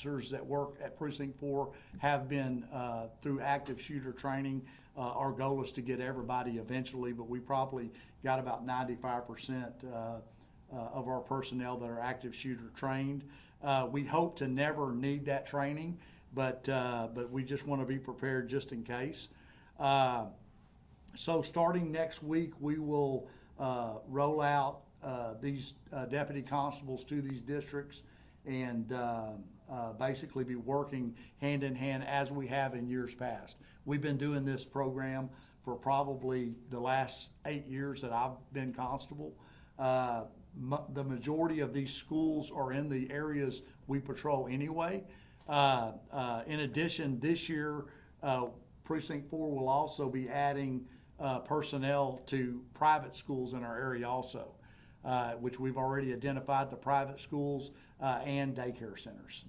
officers that work at Precinct 4 have been through active shooter training. Our goal is to get everybody eventually, but we probably got about 95% of our personnel that are active shooter trained. We hope to never need that training, but we just want to be prepared just in case. So starting next week, we will roll out these deputy constables to these districts and basically be working hand in hand as we have in years past. We've been doing this program for probably the last 8 years that I've been constable. The majority of these schools are in the areas we patrol anyway. In addition, this year, Precinct 4 will also be adding personnel to private schools in our area also, which we've already identified, the private schools and daycare centers.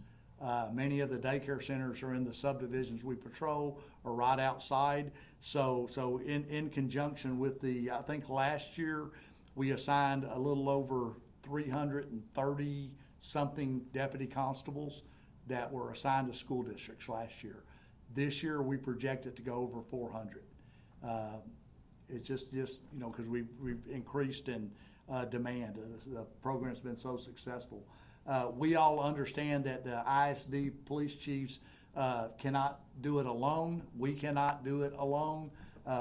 Many of the daycare centers are in the subdivisions we patrol or right outside. So in conjunction with I think last year we assigned a little over 330 something deputy constables that were assigned to school districts last year. This year we project it to go over 400. It's just because we've increased in demand. The program's been so successful. We all understand that the ISD police chiefs cannot do it alone. We cannot do it alone.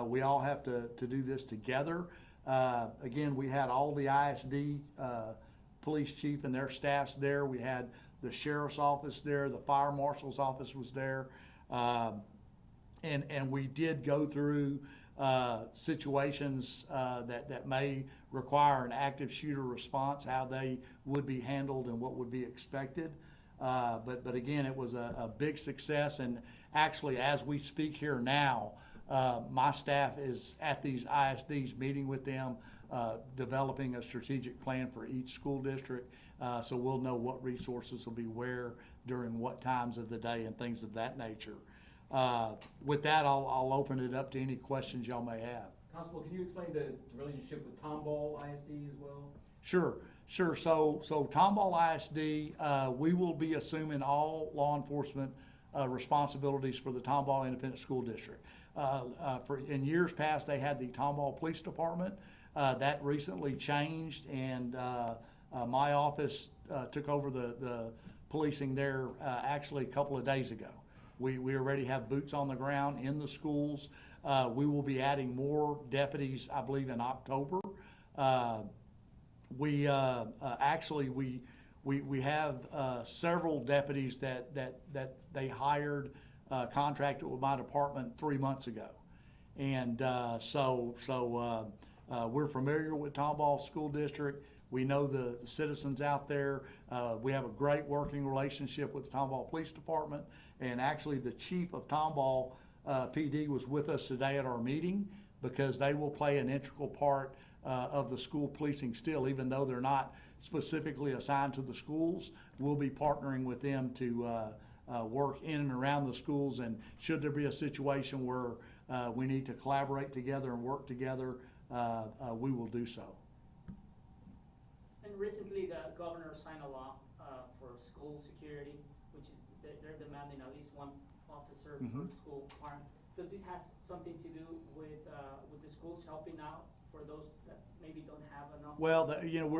We all have to do this together. Again, we had all the ISD police chief and their staffs there. We had the sheriff's office there. The fire marshal's office was there. And we did go through situations that may require an active shooter response, how they would be handled and what would be expected. But again, it was a big success. And actually, as we speak here now, my staff is at these ISDs meeting with them, developing a strategic plan for each school district. So we'll know what resources will be where during what times of the day and things of that nature. With that, I'll open it up to any questions y'all may have. Constable, can you explain the relationship with Tomball ISD as well? Sure. So Tomball ISD, we will be assuming all law enforcement responsibilities for the Tomball Independent School District. In years past, they had the Tomball Police Department. That recently changed, and my office took over the policing there actually a couple of days ago. We already have boots on the ground in the schools. We will be adding more deputies, I believe, in October. We have several deputies that they hired, contracted with my department 3 months ago, and we're familiar with Tomball School District. We know the citizens out there. We have a great working relationship with the Tomball Police Department, and actually the chief of Tomball PD was with us today at our meeting, because they will play an integral part of the school policing still, even though they're not specifically assigned to the schools. We'll be partnering with them to work in and around the schools, and should there be a situation where we need to collaborate together and work together, we will do so. And recently the governor signed a law for school security, which is they're demanding at least one officer per school department. Does this have something to do with the schools helping out for those that maybe don't have enough? Well,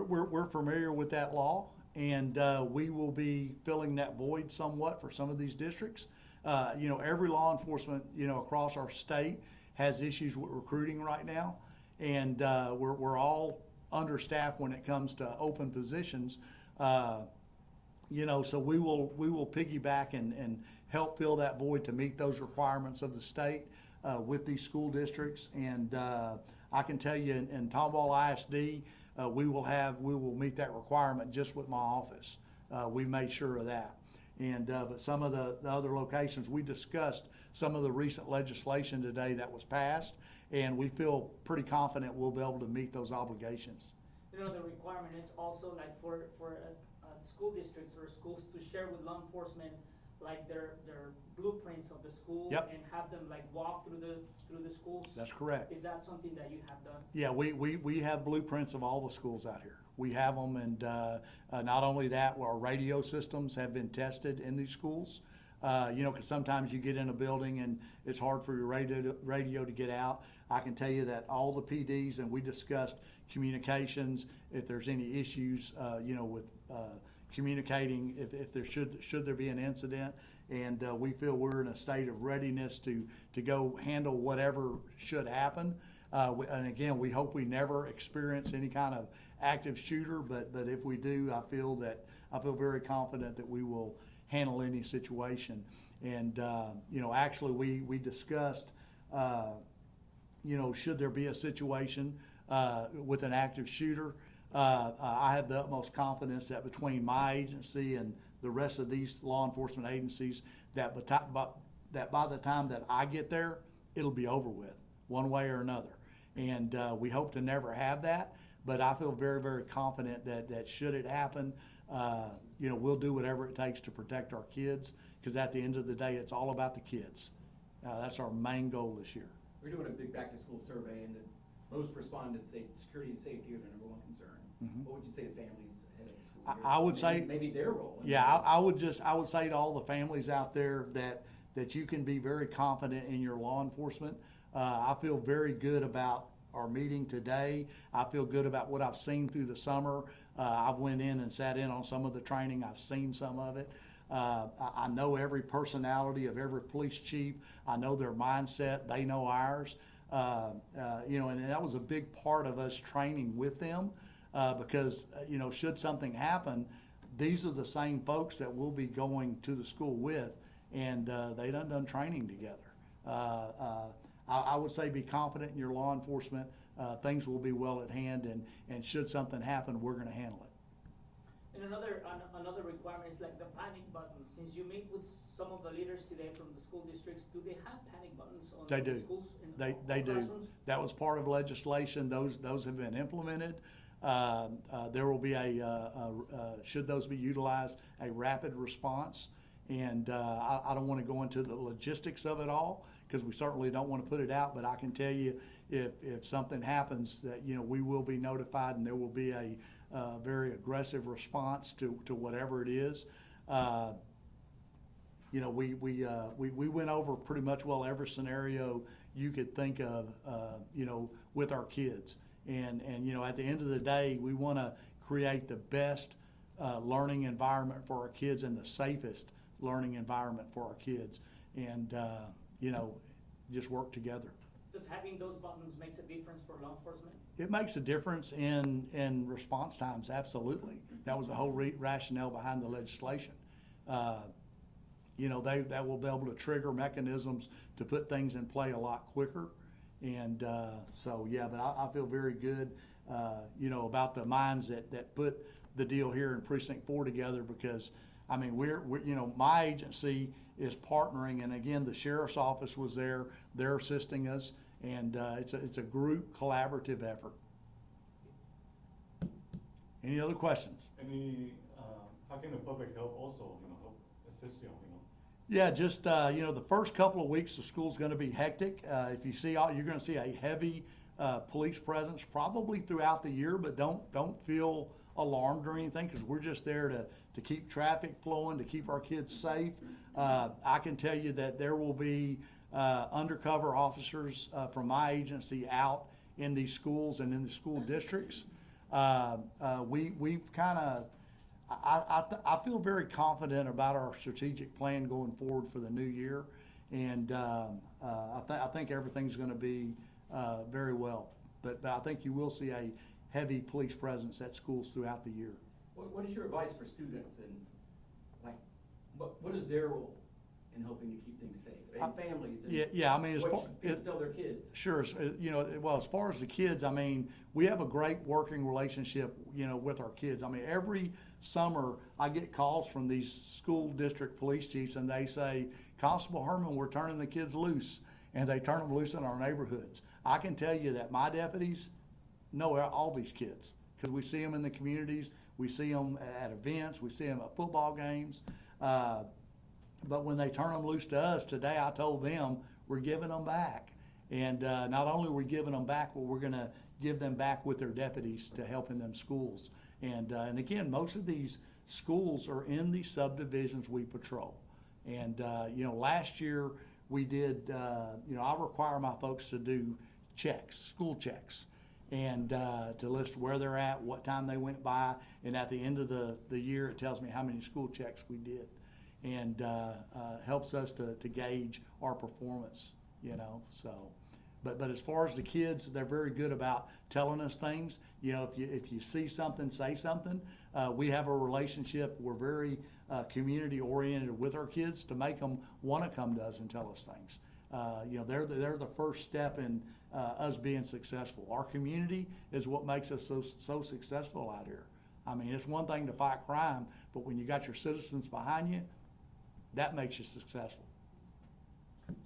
we're familiar with that law, and we will be filling that void somewhat for some of these districts. Every law enforcement across our state has issues with recruiting right now, and we're all understaffed when it comes to open positions. So we will piggyback and help fill that void to meet those requirements of the state with these school districts. And I can tell you in Tomball ISD, we will meet that requirement just with my office. We made sure of that. And but some of the other locations, we discussed some of the recent legislation today that was passed, and we feel pretty confident we'll be able to meet those obligations. The requirement is also like for school districts or schools to share with law enforcement like their blueprints of the school. Yep. And have them like walk through the schools. That's correct. Is that something that you have done? Yeah, we have blueprints of all the schools out here. we have them, and not only that, our radio systems have been tested in these schools. You know, because sometimes you get in a building and it's hard for your radio to get out. I can tell you that all the PDs, and we discussed communications, if there's any issues, you know, with communicating, if there should there be an incident, and we feel we're in a state of readiness to go handle whatever should happen. And again, we hope we never experience any kind of active shooter, but if we do, I feel very confident that we will handle any situation. And you know, actually we discussed, you know, should there be a situation with an active shooter, I have the utmost confidence that between my agency and the rest of these law enforcement agencies, that by the time that I get there, it'll be over with, one way or another. And we hope to never have that, but I feel very, very confident that should it happen, you know, we'll do whatever it takes to protect our kids, because at the end of the day, it's all about the kids. That's our main goal this year. We're doing a big back-to-school survey, and most respondents say security and safety are their number one concern. Mm-hmm. What would you say to families ahead of the school year? I would say maybe their role. Yeah, I would say to all the families out there that you can be very confident in your law enforcement. I feel very good about our meeting today. I feel good about what I've seen through the summer. I've went in and sat in on some of the training. I've seen some of it. I know every personality of every police chief. I know their mindset. They know ours. You know, and that was a big part of us training with them, because, you know, should something happen, these are the same folks that we'll be going to the school with, and they done training together. I would say be confident in your law enforcement. Things will be well at hand, and should something happen, we're going to handle it. And another requirement is like the panic buttons. Since you meet with some of the leaders today from the school districts, do they have panic buttons on They the do. schools? They do. Classrooms? That was part of legislation. Those have been implemented. There will be should those be utilized, a rapid response. And I don't want to go into the logistics of it all, because we certainly don't want to put it out, but I can tell you if something happens, that, you know, we will be notified, and there will be a very aggressive response to whatever it is. You know, we went over pretty much, well, every scenario you could think of, you know, with our kids. And you know, at the end of the day, we want to create the best learning environment for our kids and the safest learning environment for our kids, and you know, just work together. Does having those buttons makes a difference for law enforcement? It makes a difference in response times, absolutely. That was the whole rationale behind the legislation. You know, that will be able to trigger mechanisms to put things in play a lot quicker. And so, yeah, but I feel very good, you know, about the minds that put the deal here in Precinct 4 together, because, I mean, we're you know, my agency is partnering, and again, the sheriff's office was there. They're assisting us, and it's a group collaborative effort. Any other questions? How can the public help also, you know, help assist you, you know? Yeah, just you know, the first couple of weeks the school's going to be hectic. If you see, you're going to see a heavy police presence probably throughout the year, but don't feel alarmed or anything, because we're just there to keep traffic flowing, to keep our kids safe. I can tell you that there will be undercover officers from my agency out in these schools and in the school districts. We've kind of, I feel very confident about our strategic plan going forward for the new year, and I think everything's going to be very well. But I think you will see a heavy police presence at schools throughout the year. What is your advice for students, and like, what is their role in helping to keep things safe, and families? And yeah. I mean, as far what should people tell their kids? Sure. You know, well, as far as the kids, I mean, we have a great working relationship, you know, with our kids. I mean, every summer I get calls from these school district police chiefs, and they say, Constable Herman, we're turning the kids loose, and they turn them loose in our neighborhoods. I can tell you that my deputies know all these kids, because we see them in the communities, we see them at events, we see them at football games. But when they turn them loose to us, today I told them we're giving them back. And not only are we giving them back, but we're going to give them back with their deputies to help in them schools. And again, most of these schools are in the subdivisions we patrol. And, last year we did, I require my folks to do checks, school checks, and to list where they're at, what time they went by, and at the end of the year, it tells me how many school checks we did, and helps us to gauge our performance, so. But as far as the kids, they're very good about telling us things. If you see something, say something. We have a relationship. We're very community oriented with our kids to make them want to come to us and tell us things. They're the first step in us being successful. Our community is what makes us so successful out here. I mean, it's one thing to fight crime, but when you got your citizens behind you, that makes you successful.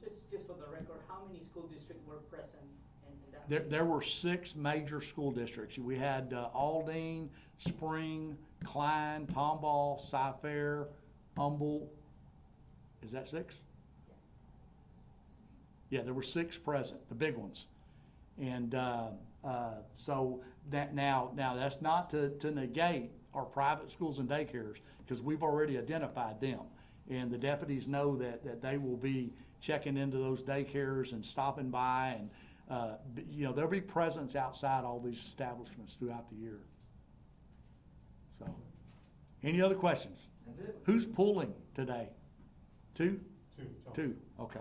Just for the record, how many school districts were present in that? There were 6 major school districts. We had Aldine, Spring, Klein, Tomball, Cy-Fair, Humboldt. Is that 6? Yeah, there were 6 present, the big ones. And so that now that's not to negate our private schools and daycares, because we've already identified them. And the deputies know that they will be checking into those daycares and stopping by, and there'll be presence outside all these establishments throughout the year. So, any other questions? That's it. Who's pulling today? 2? 2. 2, okay.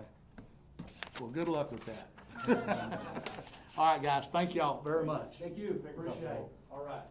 Well, good luck with that. All right, guys, thank y'all very much. Thank you. Appreciate it. All right.